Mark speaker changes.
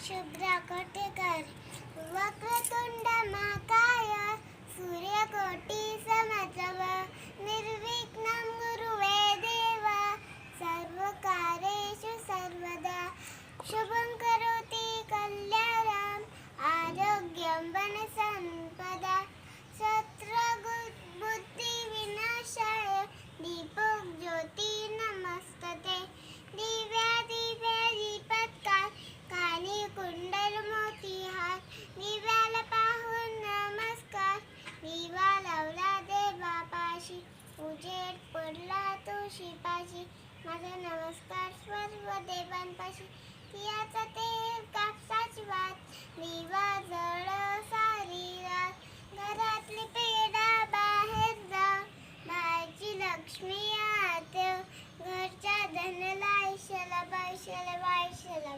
Speaker 1: शुभ्रा कोटेकर वक्रतुंड महाकाय सूर्यकोटी समप्रभ निर्विघ्नं गुरुवे देव सर्वकार्येषु सर्वदा शुभं करोति कल्याणम् आरोग्यं वनसम्पदा शत्रुबुद्धिविनाशाय दीपो ज्योति नमस्तते दिव्या दिव्या दीपत्कार कानी कुंडल मोतीहार दिव्याला पाहून नमस्कार दिवा लावला देवापाशी उजेड पडला तुळशीपाशी माझा नमस्कार सर्व देवांपाशी तियाचा तेल कापसाची वात दिवा जळ सारी रात घरातली पेढा बाहेर जा बाहेरची लक्ष्मी आत घरच्या धनला ऐशाला बायशाला वायशाला